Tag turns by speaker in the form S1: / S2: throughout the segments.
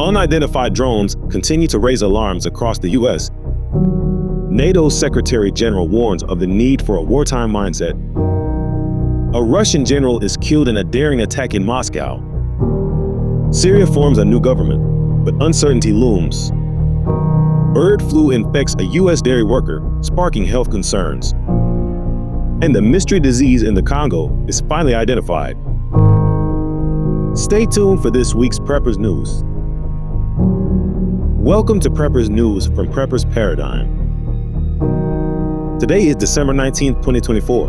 S1: Unidentified drones continue to raise alarms across the U.S. NATO's Secretary General warns of the need for a wartime mindset. A Russian general is killed in a daring attack in Moscow. Syria forms a new government, but uncertainty looms. Bird flu infects a U.S. dairy worker, sparking health concerns. And the mystery disease in the Congo is finally identified. Stay tuned for this week's Preppers News. Welcome to Preppers News from Preppers Paradigm. Today is December 19th, 2024.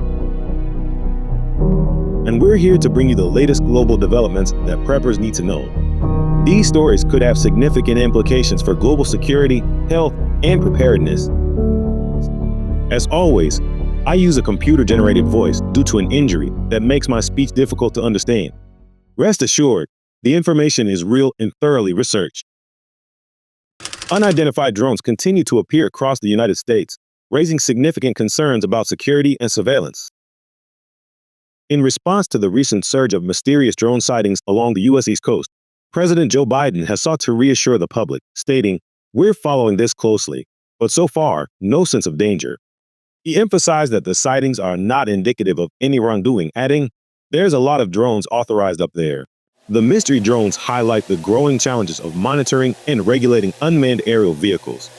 S1: And we're here to bring you the latest global developments that preppers need to know. These stories could have significant implications for global security, health, and preparedness. As always, I use a computer-generated voice due to an injury that makes my speech difficult to understand. Rest assured, the information is real and thoroughly researched. Unidentified drones continue to appear across the United States, raising significant concerns about security and surveillance. In response to the recent surge of mysterious drone sightings along the U.S. East Coast, President Joe Biden has sought to reassure the public, stating, "We're following this closely, but so far, no sense of danger." He emphasized that the sightings are not indicative of any wrongdoing, adding, "There's a lot of drones authorized up there." The mystery drones highlight the growing challenges of monitoring and regulating unmanned aerial vehicles.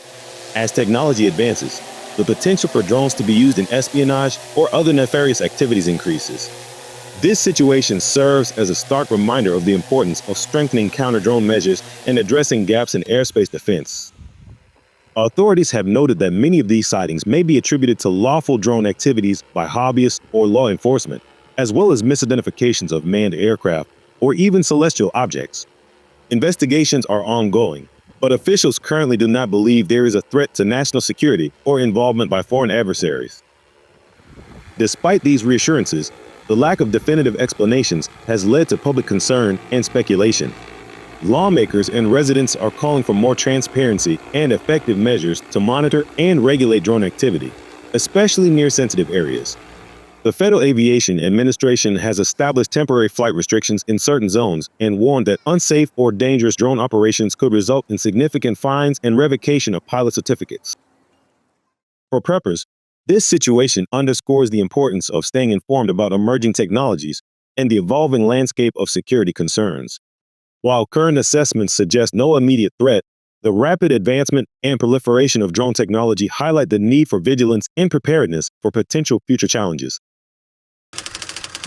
S1: As technology advances, the potential for drones to be used in espionage or other nefarious activities increases. This situation serves as a stark reminder of the importance of strengthening counter-drone measures and addressing gaps in airspace defense. Authorities have noted that many of these sightings may be attributed to lawful drone activities by hobbyists or law enforcement, as well as misidentifications of manned aircraft or even celestial objects. Investigations are ongoing, but officials currently do not believe there is a threat to national security or involvement by foreign adversaries. Despite these reassurances, the lack of definitive explanations has led to public concern and speculation. Lawmakers and residents are calling for more transparency and effective measures to monitor and regulate drone activity, especially near sensitive areas. The Federal Aviation Administration has established temporary flight restrictions in certain zones and warned that unsafe or dangerous drone operations could result in significant fines and revocation of pilot certificates. For preppers, this situation underscores the importance of staying informed about emerging technologies and the evolving landscape of security concerns. While current assessments suggest no immediate threat, the rapid advancement and proliferation of drone technology highlight the need for vigilance and preparedness for potential future challenges.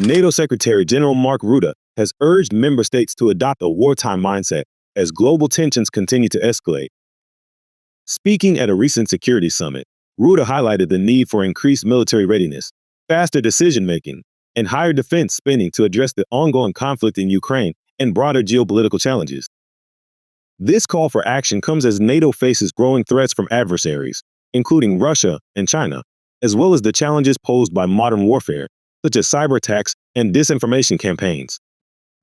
S1: NATO Secretary General Mark Rutte has urged member states to adopt a wartime mindset as global tensions continue to escalate. Speaking at a recent security summit, Rutte highlighted the need for increased military readiness, faster decision-making, and higher defense spending to address the ongoing conflict in Ukraine and broader geopolitical challenges. This call for action comes as NATO faces growing threats from adversaries, including Russia and China, as well as the challenges posed by modern warfare, such as cyber attacks and disinformation campaigns.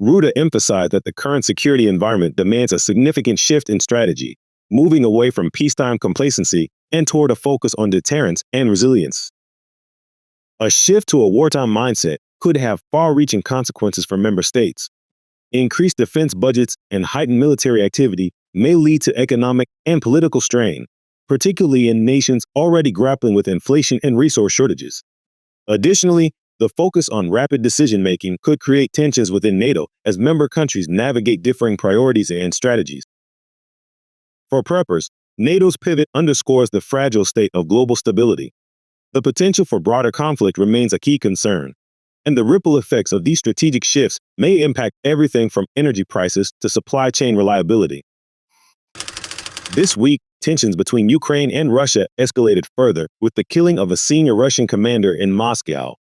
S1: Rutte emphasized that the current security environment demands a significant shift in strategy, moving away from peacetime complacency and toward a focus on deterrence and resilience. A shift to a wartime mindset could have far-reaching consequences for member states. Increased defense budgets and heightened military activity may lead to economic and political strain, particularly in nations already grappling with inflation and resource shortages. Additionally, the focus on rapid decision-making could create tensions within NATO as member countries navigate differing priorities and strategies. For preppers, NATO's pivot underscores the fragile state of global stability. The potential for broader conflict remains a key concern, and the ripple effects of these strategic shifts may impact everything from energy prices to supply chain reliability. This week, tensions between Ukraine and Russia escalated further with the killing of a senior Russian commander in Moscow.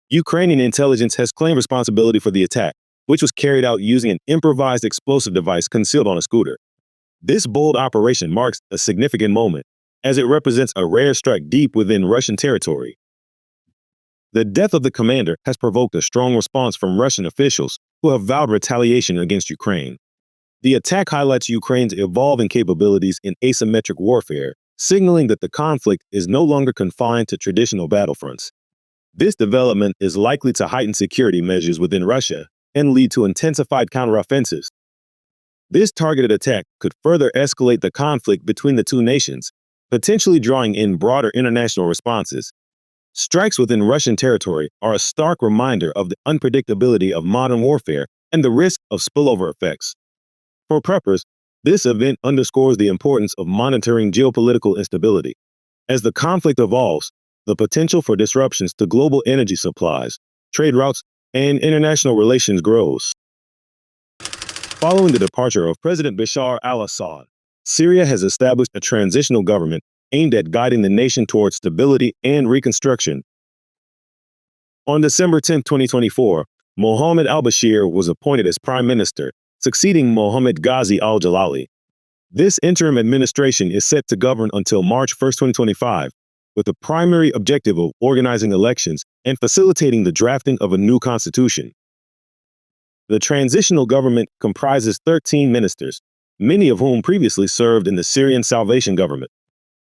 S1: Ukrainian intelligence has claimed responsibility for the attack, which was carried out using an improvised explosive device concealed on a scooter. This bold operation marks a significant moment, as it represents a rare strike deep within Russian territory. The death of the commander has provoked a strong response from Russian officials who have vowed retaliation against Ukraine. The attack highlights Ukraine's evolving capabilities in asymmetric warfare, signaling that the conflict is no longer confined to traditional battlefronts. This development is likely to heighten security measures within Russia and lead to intensified counteroffensives. This targeted attack could further escalate the conflict between the two nations, potentially drawing in broader international responses. Strikes within Russian territory are a stark reminder of the unpredictability of modern warfare and the risk of spillover effects. For preppers, this event underscores the importance of monitoring geopolitical instability. As the conflict evolves, the potential for disruptions to global energy supplies, trade routes, and international relations grows. Following the departure of President Bashar al-Assad, Syria has established a transitional government aimed at guiding the nation towards stability and reconstruction. On December 10, 2024, Mohammed al-Bashir was appointed as prime minister, succeeding Mohammed Ghazi al-Jalali. This interim administration is set to govern until March 1, 2025, with the primary objective of organizing elections and facilitating the drafting of a new constitution. The transitional government comprises 13 ministers, many of whom previously served in the Syrian Salvation Government.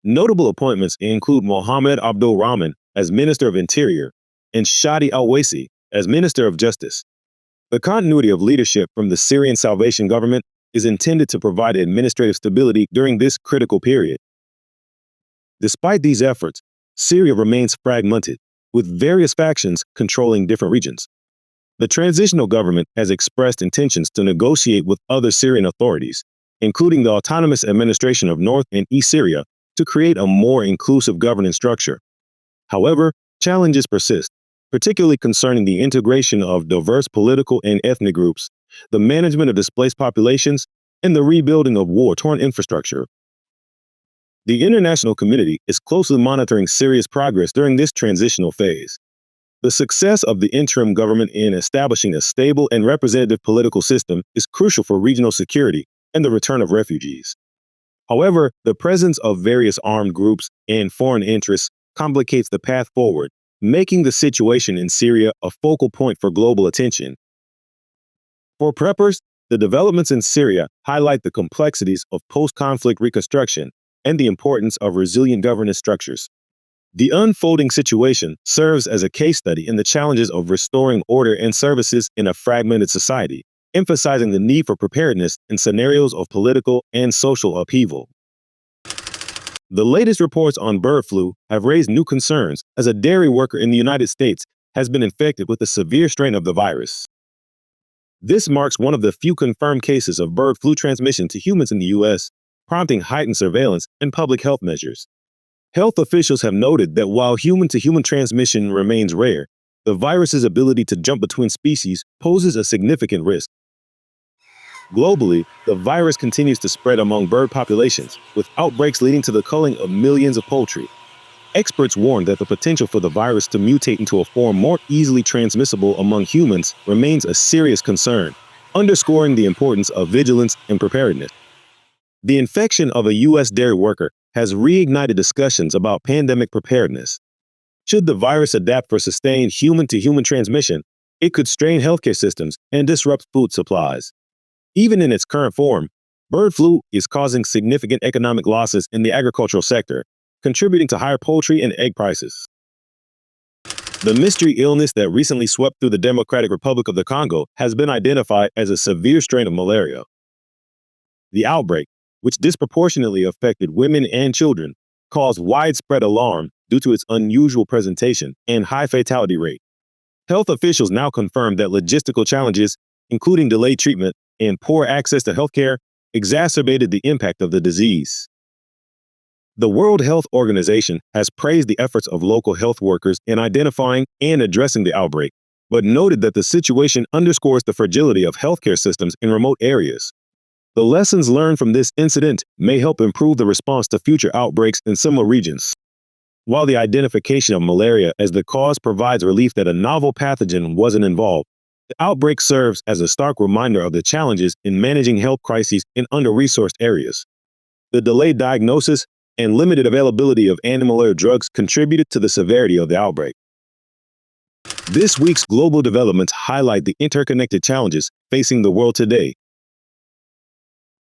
S1: Notable appointments include Mohammed Abdul Rahman as Minister of Interior and Shadi al-Waisi as Minister of Justice. The continuity of leadership from the Syrian Salvation Government is intended to provide administrative stability during this critical period. Despite these efforts, Syria remains fragmented, with various factions controlling different regions. The transitional government has expressed intentions to negotiate with other Syrian authorities, including the Autonomous Administration of North and East Syria, to create a more inclusive governance structure. However, challenges persist, particularly concerning the integration of diverse political and ethnic groups, the management of displaced populations, and the rebuilding of war-torn infrastructure. The international community is closely monitoring Syria's progress during this transitional phase. The success of the interim government in establishing a stable and representative political system is crucial for regional security and the return of refugees. However, the presence of various armed groups and foreign interests complicates the path forward, making the situation in Syria a focal point for global attention. For preppers, the developments in Syria highlight the complexities of post-conflict reconstruction and the importance of resilient governance structures. The unfolding situation serves as a case study in the challenges of restoring order and services in a fragmented society, emphasizing the need for preparedness in scenarios of political and social upheaval. The latest reports on bird flu have raised new concerns as a dairy worker in the United States has been infected with a severe strain of the virus. This marks one of the few confirmed cases of bird flu transmission to humans in the U.S., prompting heightened surveillance and public health measures. Health officials have noted that while human-to-human transmission remains rare, the virus's ability to jump between species poses a significant risk. Globally, the virus continues to spread among bird populations, with outbreaks leading to the culling of millions of poultry. Experts warn that the potential for the virus to mutate into a form more easily transmissible among humans remains a serious concern, underscoring the importance of vigilance and preparedness. The infection of a U.S. dairy worker has reignited discussions about pandemic preparedness. Should the virus adapt for sustained human-to-human transmission, it could strain healthcare systems and disrupt food supplies. Even in its current form, bird flu is causing significant economic losses in the agricultural sector, contributing to higher poultry and egg prices. The mystery illness that recently swept through the Democratic Republic of the Congo has been identified as a severe strain of malaria. The outbreak, which disproportionately affected women and children, caused widespread alarm due to its unusual presentation and high fatality rate. Health officials now confirm that logistical challenges, including delayed treatment and poor access to healthcare, exacerbated the impact of the disease. The World Health Organization has praised the efforts of local health workers in identifying and addressing the outbreak, but noted that the situation underscores the fragility of healthcare systems in remote areas. The lessons learned from this incident may help improve the response to future outbreaks in similar regions. While the identification of malaria as the cause provides relief that a novel pathogen wasn't involved, the outbreak serves as a stark reminder of the challenges in managing health crises in under-resourced areas. The delayed diagnosis and limited availability of anti-malaria drugs contributed to the severity of the outbreak. This week's global developments highlight the interconnected challenges facing the world today.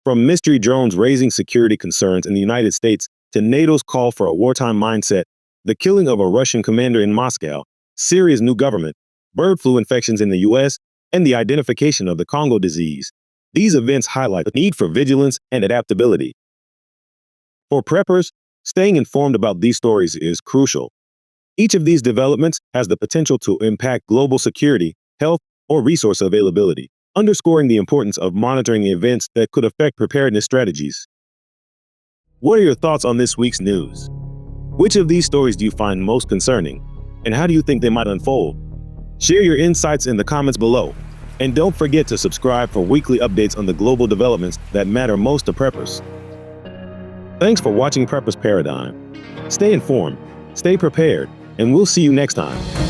S1: From mystery drones raising security concerns in the United States to NATO's call for a wartime mindset, the killing of a Russian commander in Moscow, Syria's new government, bird flu infections in the U.S., and the identification of the Congo disease, These events highlight the need for vigilance and adaptability. For preppers, staying informed about these stories is crucial. Each of these developments has the potential to impact global security, health, or resource availability, underscoring the importance of monitoring events that could affect preparedness strategies. What are your thoughts on this week's news? Which of these stories do you find most concerning, and how do you think they might unfold? Share your insights in the comments below, and don't forget to subscribe for weekly updates on the global developments that matter most to preppers. Thanks for watching Preppers Paradigm. Stay informed, stay prepared, and we'll see you next time.